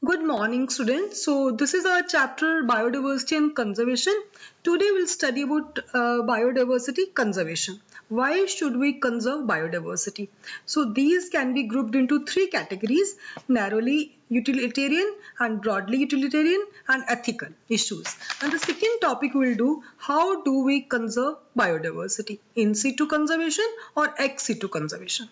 Good morning, students. So this is our chapter biodiversity and conservation. Today we'll study about biodiversity conservation. Why should we conserve biodiversity? So these can be grouped into three categories: narrowly utilitarian and broadly utilitarian and ethical issues. And the second topic we'll do: how do we conserve biodiversity? In situ conservation or ex situ conservation?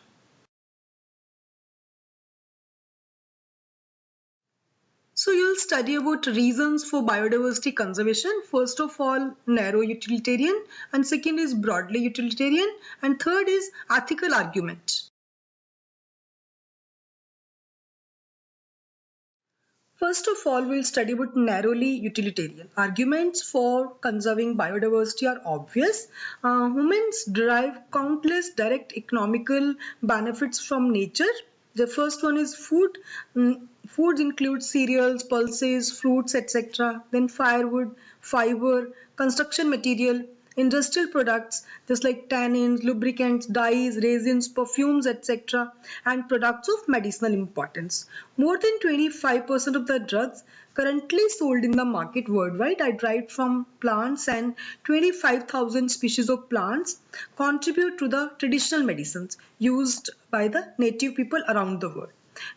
So you'll study about reasons for biodiversity conservation. First of all, narrow utilitarian, and second is broadly utilitarian, and third is ethical argument. First of all, we'll study about narrowly utilitarian. Arguments for conserving biodiversity are obvious. Humans derive countless direct economical benefits from nature. The first one is food. Foods include cereals, pulses, fruits, etc. Then firewood, fiber, construction material, industrial products just like tannins, lubricants, dyes, resins, perfumes, etc. and products of medicinal importance. More than 25% of the drugs currently sold in the market worldwide are derived from plants, and 25,000 species of plants contribute to the traditional medicines used by the native people around the world.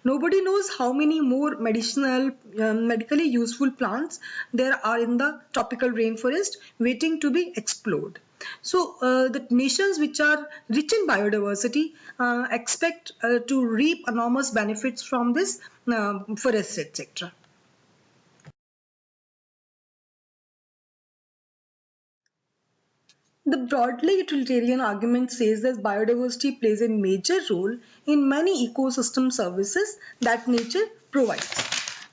Nobody knows how many more medically useful plants there are in the tropical rainforest waiting to be explored. So the nations which are rich in biodiversity expect to reap enormous benefits from this forest, etc. The broadly utilitarian argument says that biodiversity plays a major role in many ecosystem services that nature provides.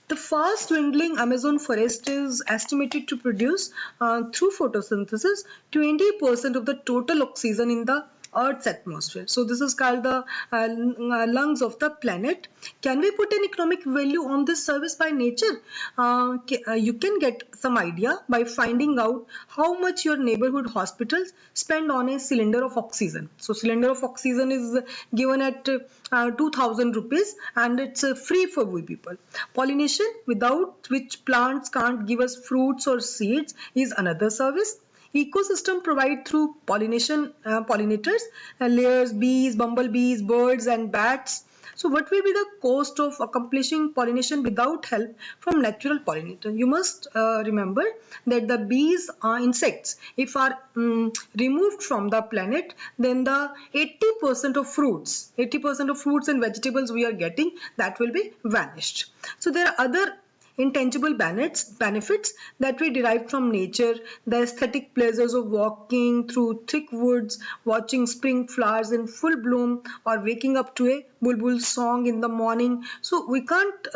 The fast dwindling Amazon forest is estimated to produce, through photosynthesis, 20% of the total oxygen in the Earth's atmosphere. So this is called the lungs of the planet. Can we put an economic value on this service by nature? You can get some idea by finding out how much your neighborhood hospitals spend on a cylinder of oxygen. So cylinder of oxygen is given at 2000 rupees, and it's free for we people. Pollination, without which plants can't give us fruits or seeds, is another service. Ecosystem provide through pollination, pollinators, layers, bees, bumblebees, birds and bats. So what will be the cost of accomplishing pollination without help from natural pollinator? You must remember that the bees are insects. If are removed from the planet, then the 80% of fruits and vegetables we are getting, that will be vanished. So there are other intangible benefits that we derive from nature: the aesthetic pleasures of walking through thick woods, watching spring flowers in full bloom, or waking up to a bulbul song in the morning. So we can't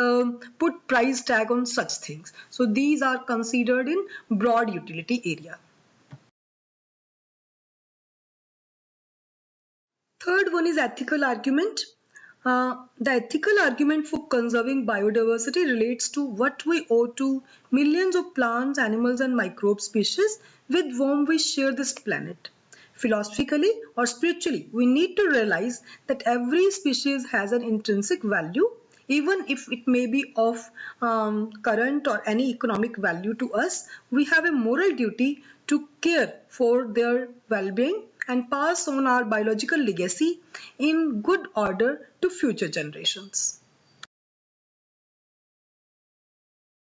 put price tag on such things. So these are considered in broad utility area. Third one is ethical argument. The ethical argument for conserving biodiversity relates to what we owe to millions of plants, animals, and microbe species with whom we share this planet. Philosophically or spiritually, we need to realize that every species has an intrinsic value, even if it may be of current or any economic value to us. We have a moral duty to care for their well-being and pass on our biological legacy in good order to future generations.